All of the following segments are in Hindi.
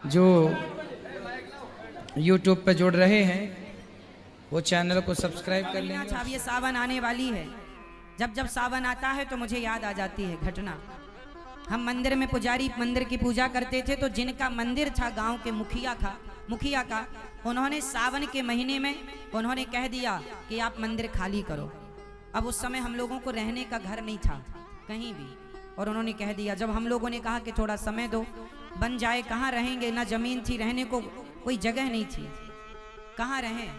जो YouTube पे जुड़ रहे हैं वो चैनल को सब्सक्राइब कर लें। अच्छा, अब ये सावन आने वाली है। जब जब सावन आता है तो मुझे याद आ जाती है घटना। हम मंदिर में पुजारी मंदिर की पूजा करते थे, तो जिनका मंदिर था गांव के मुखिया का उन्होंने सावन के महीने में उन्होंने कह दिया कि आप मंदिर खाली करो। अब उस समय हम लोगों को रहने का घर नहीं था कहीं भी, और उन्होंने कह दिया। जब हम लोगों ने कहा कि थोड़ा समय दो, बन जाए, कहाँ रहेंगे, ना जमीन थी, रहने को कोई जगह नहीं थी, कहाँ रहें,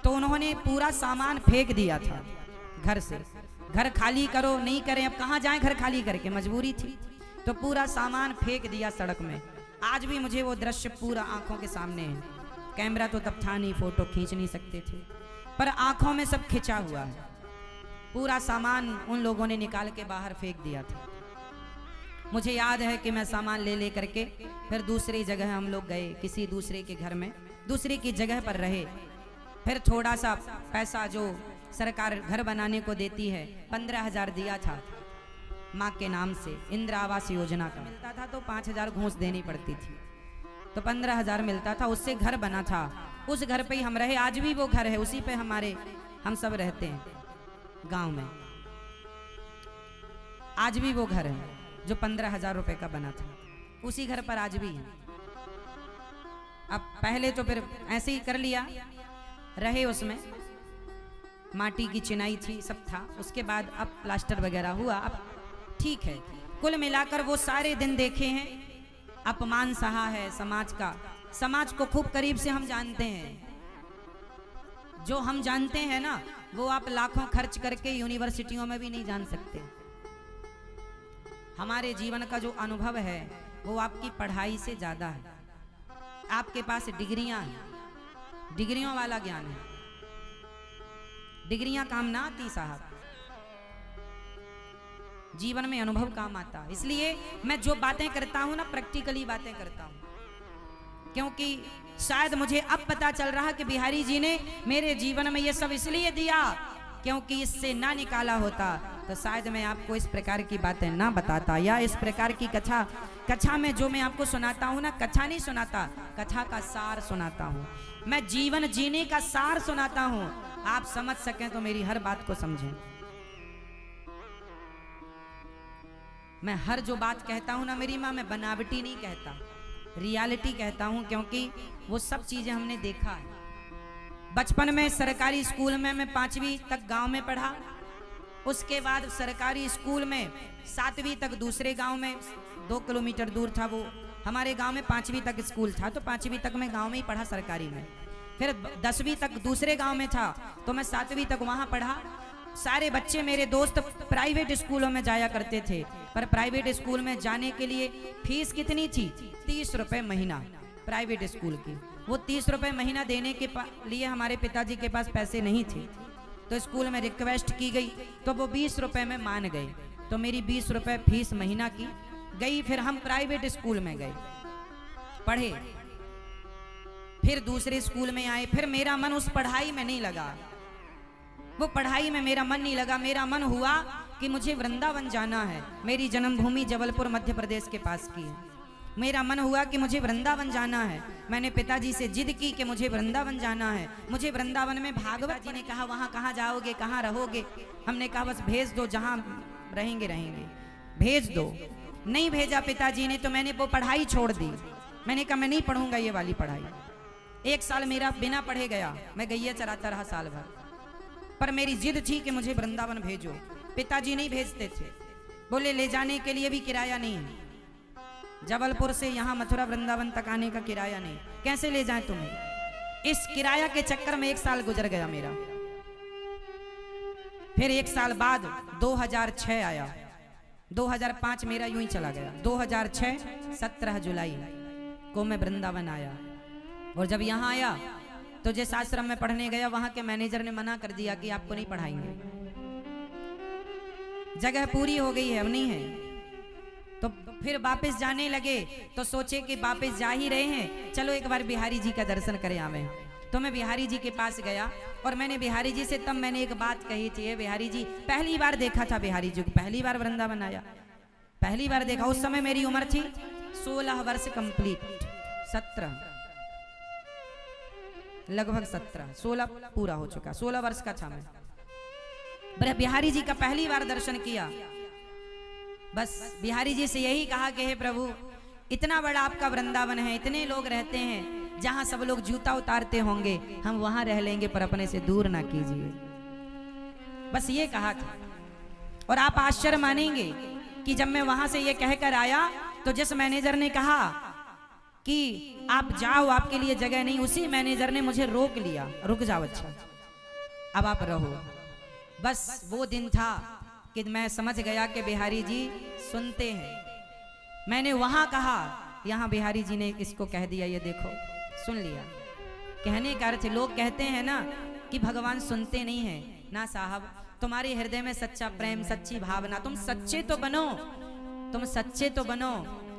तो उन्होंने पूरा सामान फेंक दिया था घर से। घर खाली करो, नहीं करें, अब कहाँ जाएं घर खाली करके, मजबूरी थी, तो पूरा सामान फेंक दिया सड़क में। आज भी मुझे वो दृश्य पूरा आंखों के सामने है। कैमरा तो तब था नहीं, फोटो खींच नहीं सकते थे, पर आंखों में सब खिंचा हुआ है। पूरा सामान उन लोगों ने निकाल के बाहर फेंक दिया था। मुझे याद है कि मैं सामान ले करके फिर दूसरी जगह हम लोग गए, किसी दूसरे के घर में, दूसरे की जगह पर रहे। फिर थोड़ा सा पैसा जो सरकार घर बनाने को देती है, 15,000 दिया था माँ के नाम से, इंदिरा आवास योजना का मिलता था, तो 5,000 घूस देनी पड़ती थी, तो 15,000 मिलता था, उससे घर बना था। उस घर पे ही हम रहे, आज भी वो घर है, उसी पे हम सब रहते हैं गांव में। आज भी वो घर है जो 15,000 रुपए का बना था, उसी घर पर आज भी है। अब पहले तो फिर ऐसे ही कर लिया, रहे उसमें, माटी की चिनाई थी, सब था। उसके बाद अब प्लास्टर वगैरह हुआ, अब ठीक है। कुल मिलाकर वो सारे दिन देखे हैं, अपमान सहा है समाज का। समाज को खूब करीब से हम जानते हैं। जो हम जानते हैं ना, वो आप लाखों खर्च करके यूनिवर्सिटियों में भी नहीं जान सकते। हमारे जीवन का जो अनुभव है वो आपकी पढ़ाई से ज्यादा है। आपके पास डिग्रियां हैं, डिग्रियों वाला ज्ञान है, डिग्रियां काम ना आती साहब, जीवन में अनुभव काम आता। इसलिए मैं जो बातें करता हूं ना, प्रैक्टिकली बातें करता हूं, क्योंकि शायद मुझे अब पता चल रहा कि बिहारी जी ने मेरे जीवन में ये सब इसलिए दिया क्योंकि इससे ना निकाला होता तो शायद मैं आपको इस प्रकार की बातें ना बताता, या इस प्रकार की कथा में जो मैं आपको सुनाता हूँ ना, कथा नहीं सुनाता, कथा का सार सुनाता हूँ। मैं जीवन जीने का सार सुनाता हूँ। आप समझ सकें तो मेरी हर बात को समझें। मैं हर जो बात कहता हूँ ना मेरी माँ, मैं बनावटी नहीं कहता, रियलिटी कहता हूँ, क्योंकि वो सब चीजें हमने देखा है। बचपन में सरकारी स्कूल में मैं 5वीं तक गांव में पढ़ा, उसके बाद सरकारी स्कूल में 7वीं तक दूसरे गांव में, 2 किलोमीटर दूर था वो। हमारे गांव में 5वीं तक स्कूल था, तो 5वीं तक मैं गांव में ही पढ़ा सरकारी में। फिर 10वीं तक दूसरे गांव में था, तो मैं 7वीं तक वहां पढ़ा। सारे बच्चे मेरे दोस्त प्राइवेट स्कूलों में जाया करते थे, पर प्राइवेट स्कूल में जाने के लिए फीस कितनी थी? 30 रुपए महीना प्राइवेट स्कूल की। वो 30 रुपए महीना देने के लिए हमारे पिताजी के पास पैसे नहीं थे, तो स्कूल में रिक्वेस्ट की गई, तो वो 20 रुपए में मान गए, तो मेरी 20 रुपए फीस महीना की गई। फिर हम प्राइवेट स्कूल में गए, पढ़े, फिर दूसरे स्कूल में आए। फिर मेरा मन उस पढ़ाई में नहीं लगा, वो पढ़ाई में मेरा मन नहीं लगा। मेरा मन हुआ कि मुझे वृंदावन जाना है। मेरी जन्मभूमि जबलपुर मध्य प्रदेश के पास की है। मेरा मन हुआ कि मुझे वृंदावन जाना है। मैंने पिताजी से जिद की कि मुझे वृंदावन जाना है, मुझे वृंदावन में भागवत जी ने कहा वहाँ कहाँ जाओगे, कहाँ रहोगे? हमने कहा बस भेज दो, जहाँ रहेंगे रहेंगे, भेज दो। नहीं भेजा पिताजी ने, तो मैंने वो पढ़ाई छोड़ दी। मैंने कहा मैं नहीं पढ़ूंगा ये वाली पढ़ाई। 1 साल मेरा बिना पढ़े गया, मैं गैया चराता रहा साल भर, पर मेरी जिद थी कि मुझे वृंदावन भेजो। पिताजी नहीं भेजते थे, बोले ले जाने के लिए भी किराया नहीं है, जबलपुर से यहाँ मथुरा वृंदावन तक आने का किराया नहीं, कैसे ले जाएं तुम्हें? इस किराया के चक्कर में 1 साल गुजर गया मेरा। फिर 1 साल बाद 2006 आया, 2005 मेरा यूं ही चला गया। 2006 17 जुलाई को मैं वृंदावन आया, और जब यहाँ आया तो जिस आश्रम में पढ़ने गया वहां के मैनेजर ने मना कर दिया कि आपको नहीं पढ़ाएंगे, जगह पूरी हो गई है, अब नहीं है। तो फिर वापस जाने लगे, तो सोचे कि वापस जा ही रहे हैं, चलो एक बार बिहारी जी का दर्शन करें आवे। तो मैं बिहारी जी के पास गया, और मैंने बिहारी जी से तब मैंने एक बात कही थी, बिहारी जी, पहली बार देखा था बिहारी जी को, पहली बार वृंदावन आया, पहली बार देखा। उस समय मेरी उम्र थी 16 वर्ष कंप्लीट, 17 लगभग 17 16 पूरा हो चुका, 16 वर्ष का था मैं। बिहारी जी का पहली बार दर्शन किया। बस बिहारी जी से यही कहा कि हे प्रभु, इतना बड़ा आपका वृंदावन है, इतने लोग रहते हैं, जहां सब लोग जूता उतारते होंगे, हम वहां रह लेंगे, पर अपने से दूर ना कीजिए। बस ये कहा था। और आप आश्चर्य मानेंगे कि जब मैं वहां से ये कहकर आया तो जिस मैनेजर ने कहा कि आप जाओ, आपके लिए जगह नहीं, उसी मैनेजर ने मुझे रोक लिया, रुक जाओ, अच्छा अब आप रहो। बस वो दिन था कि मैं समझ गया कि बिहारी जी सुनते हैं। मैंने वहां कहा, यहां बिहारी जी ने इसको कह दिया, ये देखो सुन लिया। कहने का अर्थ, लोग कहते हैं ना कि भगवान सुनते नहीं हैं, ना साहब, तुम्हारे हृदय में सच्चा प्रेम, सच्ची भावना, तुम सच्चे तो बनो, तुम सच्चे तो बनो।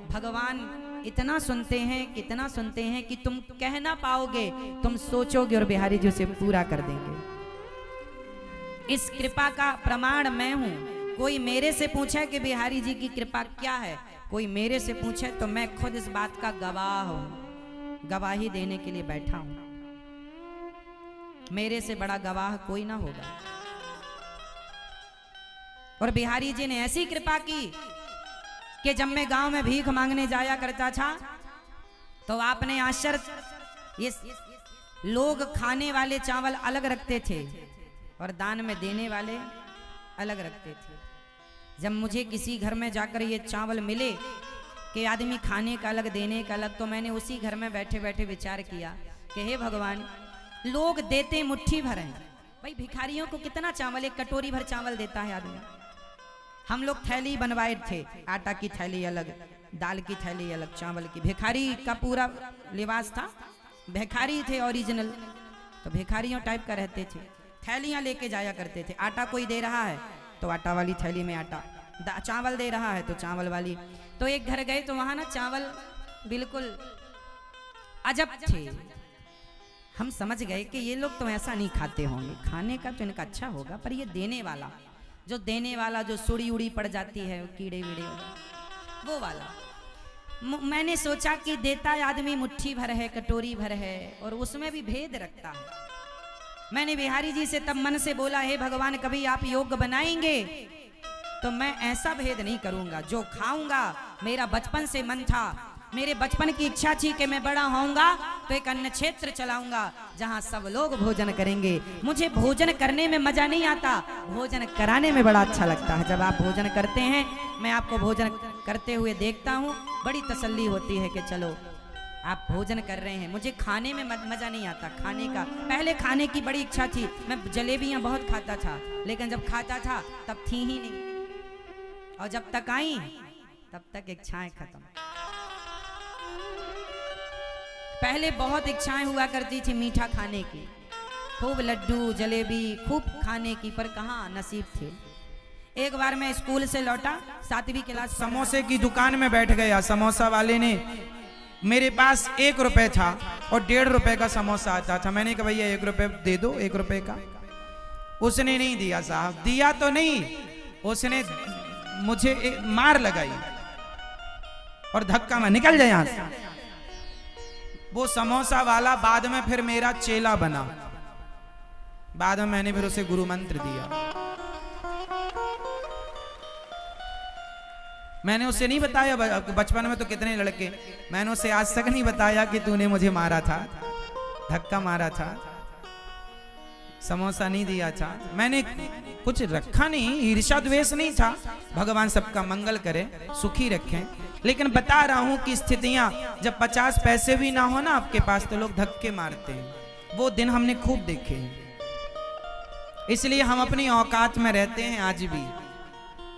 भगवान इतना सुनते हैं, कितना सुनते हैं कि तुम कह ना पाओगे, तुम सोचोगे और बिहारी जी उसे पूरा कर देंगे। इस कृपा का प्रमाण मैं हूं। कोई मेरे से पूछे कि बिहारी जी की कृपा क्या है, कोई मेरे से पूछे तो मैं खुद इस बात का गवाह हूं, गवाही देने के लिए बैठा हूं। मेरे से बड़ा गवाह कोई ना होगा। और बिहारी जी ने ऐसी कृपा की कि जब मैं गांव में भीख मांगने जाया करता था तो आपने आश्चर्य, ये लोग खाने वाले चावल अलग रखते थे और दान में देने वाले अलग रखते थे। जब मुझे किसी घर में जाकर ये चावल मिले कि आदमी खाने का अलग, देने का अलग, तो मैंने उसी घर में बैठे बैठे विचार किया कि हे भगवान, लोग देते मुट्ठी भर हैं, भाई भिखारियों को कितना चावल, एक कटोरी भर चावल देता है आदमी। हम लोग थैली बनवाए थे, आटा की थैली अलग, दाल की थैली अलग, चावल की। भिखारी का पूरा लिबास था, भिखारी थे ओरिजिनल, तो भिखारियों टाइप का रहते थे। थैलियां लेके जाया करते थे, आटा कोई दे रहा है तो आटा वाली थैली में आटा, चावल दे रहा है तो चावल वाली। तो एक घर गए तो वहां ना चावल बिल्कुल अजब थे। हम समझ गए कि ये लोग तो ऐसा नहीं खाते होंगे, खाने का तो इनका अच्छा होगा, पर ये देने वाला, जो देने वाला, जो सुड़ी उड़ी पड़ जाती है, कीड़े वीड़े, वो वाला। मैंने सोचा कि देता आदमी मुट्ठी भर है, कटोरी भर है, और उसमें भी भेद रखता है। मैंने बिहारी जी से तब मन से बोला, हे भगवान, कभी आप योग्य बनाएंगे तो मैं ऐसा भेद नहीं करूंगा, जो खाऊंगा, मेरा बचपन से मन था, मेरे बचपन की इच्छा थी कि मैं बड़ा होऊंगा तो एक अन्न क्षेत्र चलाऊंगा जहां सब लोग भोजन करेंगे। मुझे भोजन करने में मजा नहीं आता, भोजन कराने में बड़ा अच्छा लगता है। जब आप भोजन करते हैं, मैं आपको भोजन करते हुए देखता हूं, बड़ी तसल्ली होती है कि चलो आप भोजन कर रहे हैं। मुझे खाने में मजा नहीं आता, खाने का, पहले खाने की बड़ी इच्छा थी, मैं जलेबियां बहुत खाता था, लेकिन जब खाता था तब थी ही नहीं, और जब तक आई तब तक इच्छाएं खत्म। पहले बहुत इच्छाएं हुआ करती थी मीठा खाने की, खूब लड्डू जलेबी खूब खाने की, पर कहाँ नसीब थे। एक बार मैं स्कूल से लौटा, 7वीं क्लास, समोसे की दुकान में बैठ गया। समोसा वाले ने, मेरे पास 1 रुपए था और 1.5 रुपए का समोसा आता था। मैंने कहा भैया 1 रुपए दे दो, 1 रुपए का। उसने नहीं दिया साहब, दिया तो नहीं, उसने मुझे मार लगाई और धक्का में निकल जाए यहां से। वो समोसा वाला बाद में फिर मेरा चेला बना, बाद में मैंने फिर उसे गुरु मंत्र दिया। मैंने उसे नहीं बताया, बचपन में तो कितने लड़के, मैंने उसे आज तक नहीं बताया कि तूने मुझे मारा था, धक्का मारा था, समोसा नहीं दिया था। मैंने कुछ रखा नहीं, ईर्ष्या द्वेष नहीं था। भगवान सबका मंगल करे, सुखी रखें। लेकिन बता रहा हूं कि स्थितियां, जब 50 पैसे भी ना हो ना आपके पास, तो लोग धक्के मारते हैं। वो दिन हमने खूब देखे हैं। इसलिए हम अपनी औकात में रहते हैं आज भी।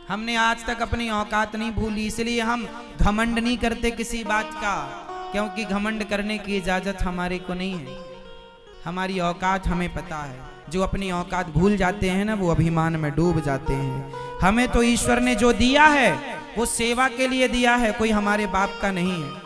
हमने आज तक अपनी औकात नहीं भूली, इसलिए हम घमंड नहीं करते किसी बात का, क्योंकि घमंड करने की इजाजत हमारे को नहीं है। हमारी औकात हमें पता है। जो अपनी औकात भूल जाते हैं ना, वो अभिमान में डूब जाते हैं। हमें तो ईश्वर ने जो दिया है वो सेवा के लिए दिया है, कोई हमारे बाप का नहीं है।